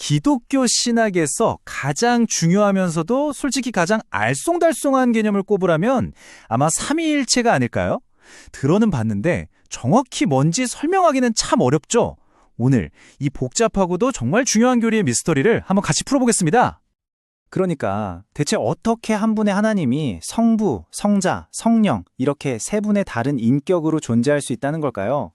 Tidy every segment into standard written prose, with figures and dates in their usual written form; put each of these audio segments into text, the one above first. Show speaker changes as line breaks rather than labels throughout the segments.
기독교 신학에서 가장 중요하면서도 솔직히 가장 알쏭달쏭한 개념을 꼽으라면 아마 삼위일체가 아닐까요? 들어는 봤는데 정확히 뭔지 설명하기는 참 어렵죠? 오늘 이 복잡하고도 정말 중요한 교리의 미스터리를 한번 같이 풀어보겠습니다.
그러니까 대체 어떻게 한 분의 하나님이 성부, 성자, 성령 이렇게 세 분의 다른 인격으로 존재할 수 있다는 걸까요?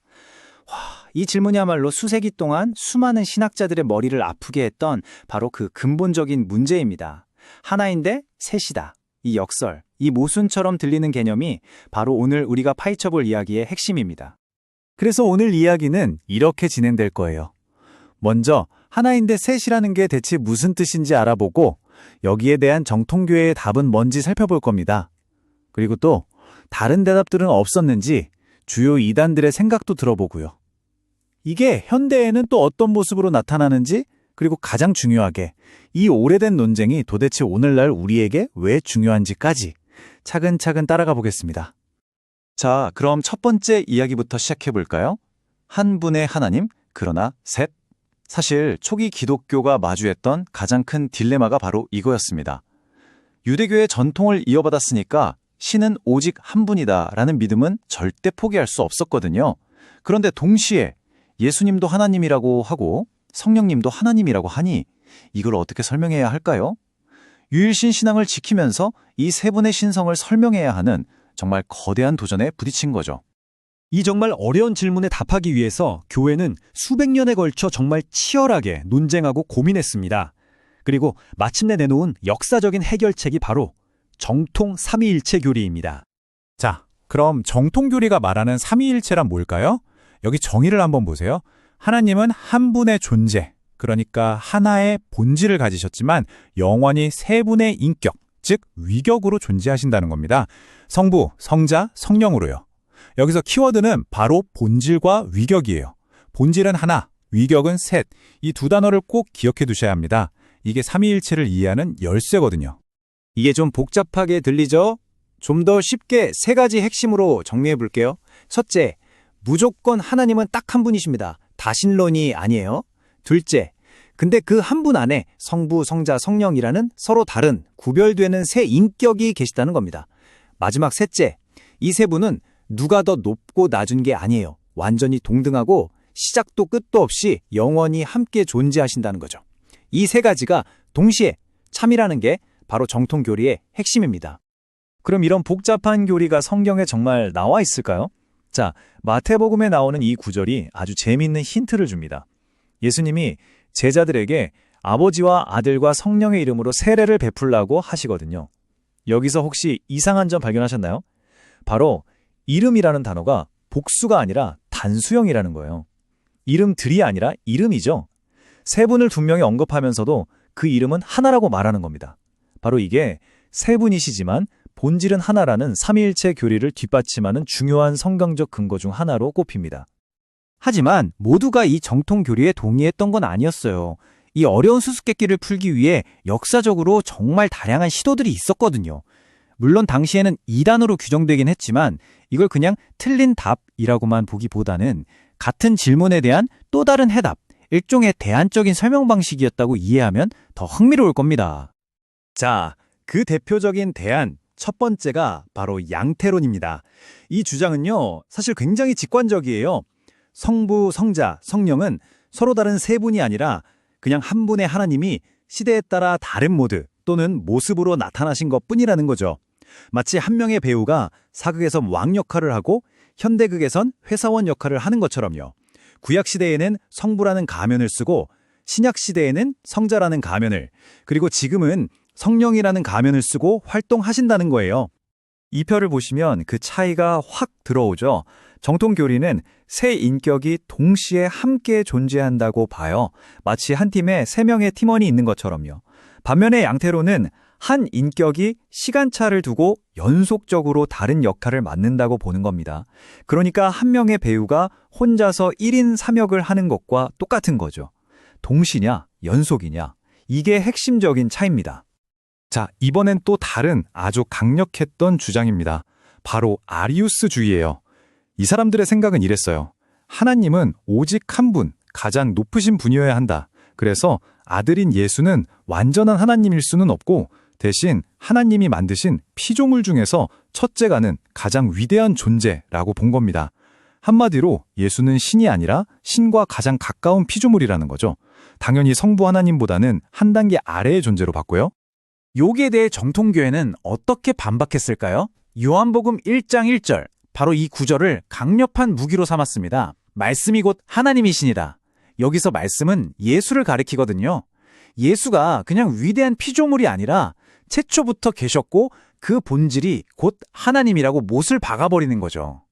이 질문이야말로 수세기 동안 수많은 신학자들의 머리를 아프게 했던 바로 그 근본적인 문제입니다. 하나인데 셋이다. 이 역설, 이 모순처럼 들리는 개념이 바로 오늘 우리가 파헤쳐볼 이야기의 핵심입니다.
그래서 오늘 이야기는 이렇게 진행될 거예요. 먼저 하나인데 셋이라는 게 대체 무슨 뜻인지 알아보고 여기에 대한 정통교회의 답은 뭔지 살펴볼 겁니다. 그리고 또 다른 대답들은 없었는지 주요 이단들의 생각도 들어보고요. 이게 현대에는 또 어떤 모습으로 나타나는지, 그리고 가장 중요하게 이 오래된 논쟁이 도대체 오늘날 우리에게 왜 중요한지까지 차근차근 따라가 보겠습니다. 자, 그럼 첫 번째 이야기부터 시작해 볼까요? 한 분의 하나님, 그러나 셋. 사실 초기 기독교가 마주했던 가장 큰 딜레마가 바로 이거였습니다. 유대교의 전통을 이어받았으니까 신은 오직 한 분이다라는 믿음은 절대 포기할 수 없었거든요. 그런데 동시에 예수님도 하나님이라고 하고 성령님도 하나님이라고 하니 이걸 어떻게 설명해야 할까요? 유일신 신앙을 지키면서 이 세 분의 신성을 설명해야 하는 정말 거대한 도전에 부딪힌 거죠.
이 정말 어려운 질문에 답하기 위해서 교회는 수백 년에 걸쳐 정말 치열하게 논쟁하고 고민했습니다. 그리고 마침내 내놓은 역사적인 해결책이 바로 정통 삼위일체 교리입니다.
자, 그럼 정통교리가 말하는 삼위일체란 뭘까요? 여기 정의를 한번 보세요. 하나님은 한 분의 존재, 그러니까 하나의 본질을 가지셨지만 영원히 세 분의 인격, 즉 위격으로 존재하신다는 겁니다. 성부, 성자, 성령으로요. 여기서 키워드는 바로 본질과 위격이에요. 본질은 하나, 위격은 셋. 이 두 단어를 꼭 기억해 두셔야 합니다. 이게 삼위일체를 이해하는 열쇠거든요.
이게 좀 복잡하게 들리죠? 좀 더 쉽게 세 가지 핵심으로 정리해 볼게요. 첫째, 무조건 하나님은 딱 한 분이십니다. 다신론이 아니에요. 둘째, 근데 그 한 분 안에 성부, 성자, 성령이라는 서로 다른 구별되는 세 인격이 계시다는 겁니다. 마지막 셋째, 이 세 분은 누가 더 높고 낮은 게 아니에요. 완전히 동등하고 시작도 끝도 없이 영원히 함께 존재하신다는 거죠. 이 세 가지가 동시에 참이라는 게 바로 정통교리의 핵심입니다.
그럼 이런 복잡한 교리가 성경에 정말 나와 있을까요? 자, 마태복음에 나오는 이 구절이 아주 재미있는 힌트를 줍니다. 예수님이 제자들에게 아버지와 아들과 성령의 이름으로 세례를 베풀라고 하시거든요. 여기서 혹시 이상한 점 발견하셨나요? 바로 이름이라는 단어가 복수가 아니라 단수형이라는 거예요. 이름들이 아니라 이름이죠. 세 분을 분명히 언급하면서도 그 이름은 하나라고 말하는 겁니다. 바로 이게 세 분이시지만 본질은 하나라는 삼위일체 교리를 뒷받침하는 중요한 성경적 근거 중 하나로 꼽힙니다.
하지만 모두가 이 정통 교리에 동의했던 건 아니었어요. 이 어려운 수수께끼를 풀기 위해 역사적으로 정말 다양한 시도들이 있었거든요. 물론 당시에는 이단으로 규정되긴 했지만 이걸 그냥 틀린 답이라고만 보기보다는 같은 질문에 대한 또 다른 해답, 일종의 대안적인 설명 방식이었다고 이해하면 더 흥미로울 겁니다.
자, 그 대표적인 대안 첫 번째가 바로 양태론입니다. 이 주장은요, 사실 굉장히 직관적이에요. 성부, 성자, 성령은 서로 다른 세 분이 아니라 그냥 한 분의 하나님이 시대에 따라 다른 모드 또는 모습으로 나타나신 것뿐이라는 거죠. 마치 한 명의 배우가 사극에선 왕 역할을 하고 현대극에선 회사원 역할을 하는 것처럼요. 구약시대에는 성부라는 가면을 쓰고 신약시대에는 성자라는 가면을, 그리고 지금은 성령이라는 가면을 쓰고 활동하신다는 거예요.
이 표를 보시면 그 차이가 확 들어오죠. 정통교리는 세 인격이 동시에 함께 존재한다고 봐요. 마치 한 팀에 세 명의 팀원이 있는 것처럼요. 반면에 양태로는 한 인격이 시간차를 두고 연속적으로 다른 역할을 맡는다고 보는 겁니다. 그러니까 한 명의 배우가 혼자서 1인 3역을 하는 것과 똑같은 거죠. 동시냐, 연속이냐, 이게 핵심적인 차이입니다. 자, 이번엔 또 다른 아주 강력했던 주장입니다. 바로 아리우스주의예요. 이 사람들의 생각은 이랬어요. 하나님은 오직 한 분, 가장 높으신 분이어야 한다. 그래서
아들인 예수는 완전한 하나님일 수는 없고 대신 하나님이 만드신 피조물 중에서 첫째가는 가장 위대한 존재라고 본 겁니다. 한마디로 예수는 신이 아니라 신과 가장 가까운 피조물이라는 거죠. 당연히 성부 하나님보다는 한 단계 아래의 존재로 봤고요.
여기에 대해 정통교회는 어떻게 반박했을까요? 요한복음 1장 1절, 바로 이 구절을 강력한 무기로 삼았습니다. 말씀이 곧 하나님이시니라. 여기서 말씀은 예수를 가리키거든요. 예수가 그냥 위대한 피조물이 아니라 최초부터 계셨고 그 본질이 곧 하나님이라고 못을 박아버리는 거죠.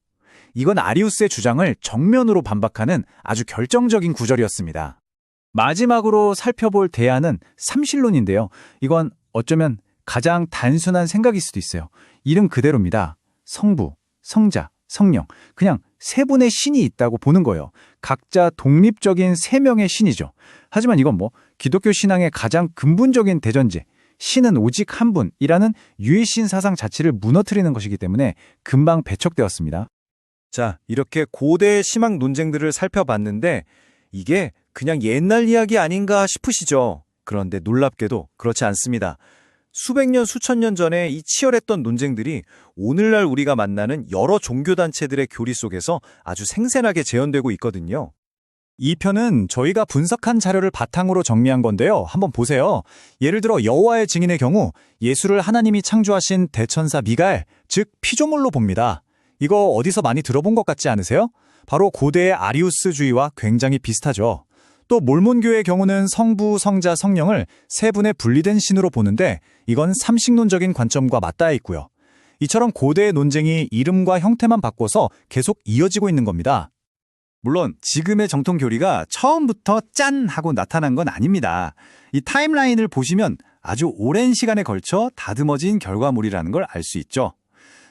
이건 아리우스의 주장을 정면으로 반박하는 아주 결정적인 구절이었습니다. 마지막으로 살펴볼 대안은 삼신론인데요. 이건 어쩌면 가장 단순한 생각일 수도 있어요. 이름 그대로입니다. 성부, 성자, 성령, 그냥 세 분의 신이 있다고 보는 거예요. 각자 독립적인 세 명의 신이죠. 하지만 이건 기독교 신앙의 가장 근본적인 대전제, 신은 오직 한 분이라는 유일신 사상 자체를 무너뜨리는 것이기 때문에 금방 배척되었습니다.
자, 이렇게 고대의 신학 논쟁들을 살펴봤는데 이게 그냥 옛날 이야기 아닌가 싶으시죠? 그런데 놀랍게도 그렇지 않습니다. 수백 년, 수천 년 전에 이 치열했던 논쟁들이 오늘날 우리가 만나는 여러 종교단체들의 교리 속에서 아주 생생하게 재현되고 있거든요.
이 편은 저희가 분석한 자료를 바탕으로 정리한 건데요. 한번 보세요. 예를 들어 여호와의 증인의 경우 예수를 하나님이 창조하신 대천사 미가엘, 즉 피조물로 봅니다. 이거 어디서 많이 들어본 것 같지 않으세요? 바로 고대의 아리우스주의와 굉장히 비슷하죠. 또 몰몬교의 경우는 성부, 성자, 성령을 세 분의 분리된 신으로 보는데 이건 삼식론적인 관점과 맞닿아 있고요. 이처럼 고대의 논쟁이 이름과 형태만 바꿔서 계속 이어지고 있는 겁니다.
물론 지금의 정통 교리가 처음부터 짠 하고 나타난 건 아닙니다. 이 타임라인을 보시면 아주 오랜 시간에 걸쳐 다듬어진 결과물이라는 걸 알 수 있죠.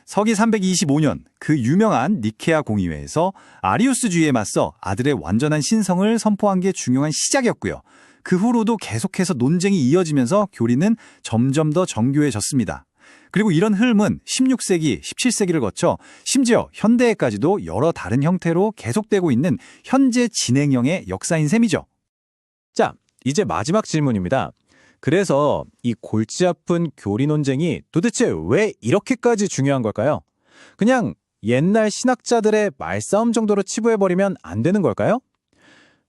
서기 325년 그 유명한 니케아 공의회에서 아리우스주의에 맞서 아들의 완전한 신성을 선포한 게 중요한 시작이었고요. 그 후로도 계속해서 논쟁이 이어지면서 교리는 점점 더 정교해졌습니다. 그리고 이런 흐름은 16세기, 17세기를 거쳐 심지어 현대에까지도 여러 다른 형태로 계속되고 있는 현재 진행형의 역사인 셈이죠.
자, 이제 마지막 질문입니다. 그래서 이 골치 아픈 교리 논쟁이 도대체 왜 이렇게까지 중요한 걸까요? 그냥 옛날 신학자들의 말싸움 정도로 치부해버리면 안 되는 걸까요?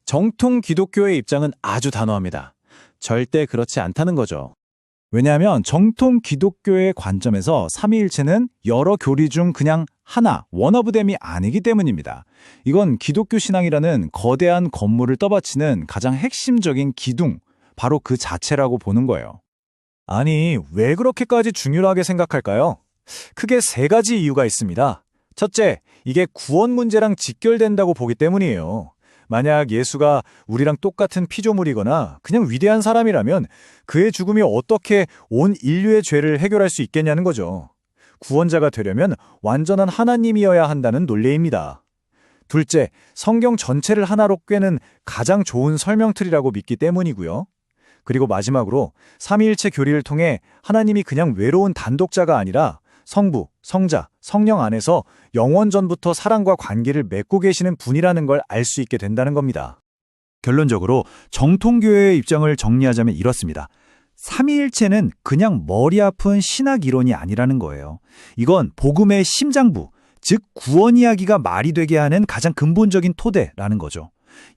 정통 기독교의 입장은 아주 단호합니다. 절대 그렇지 않다는 거죠.
왜냐하면 정통 기독교의 관점에서 삼위일체는 여러 교리 중 그냥 하나, 원어브댐이 아니기 때문입니다. 이건 기독교 신앙이라는 거대한 건물을 떠받치는 가장 핵심적인 기둥, 바로 그 자체라고 보는 거예요. 아니, 왜 그렇게까지 중요하게 생각할까요? 크게 세 가지 이유가 있습니다. 첫째, 이게 구원 문제랑 직결된다고 보기 때문이에요. 만약 예수가 우리랑 똑같은 피조물이거나 그냥 위대한 사람이라면 그의 죽음이 어떻게 온 인류의 죄를 해결할 수 있겠냐는 거죠. 구원자가 되려면 완전한 하나님이어야 한다는 논리입니다. 둘째, 성경 전체를 하나로 꿰는 가장 좋은 설명틀이라고 믿기 때문이고요. 그리고 마지막으로 삼위일체 교리를 통해 하나님이 그냥 외로운 단독자가 아니라 성부, 성자, 성령 안에서 영원전부터 사랑과 관계를 맺고 계시는 분이라는 걸 알 수 있게 된다는 겁니다.
결론적으로 정통교회의 입장을 정리하자면 이렇습니다. 삼위일체는 그냥 머리 아픈 신학 이론이 아니라는 거예요. 이건 복음의 심장부, 즉 구원 이야기가 말이 되게 하는 가장 근본적인 토대라는 거죠.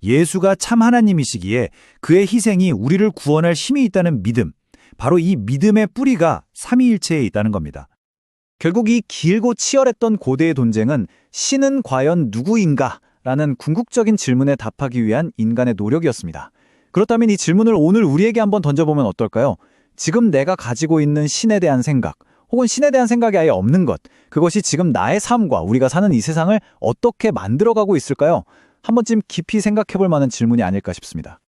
예수가 참 하나님이시기에 그의 희생이 우리를 구원할 힘이 있다는 믿음, 바로 이 믿음의 뿌리가 삼위일체에 있다는 겁니다.
결국 이 길고 치열했던 고대의 논쟁은 신은 과연 누구인가? 라는 궁극적인 질문에 답하기 위한 인간의 노력이었습니다. 그렇다면 이 질문을 오늘 우리에게 한번 던져보면 어떨까요? 지금 내가 가지고 있는 신에 대한 생각, 혹은 신에 대한 생각이 아예 없는 것, 그것이 지금 나의 삶과 우리가 사는 이 세상을 어떻게 만들어가고 있을까요? 한 번쯤 깊이 생각해볼 만한 질문이 아닐까 싶습니다.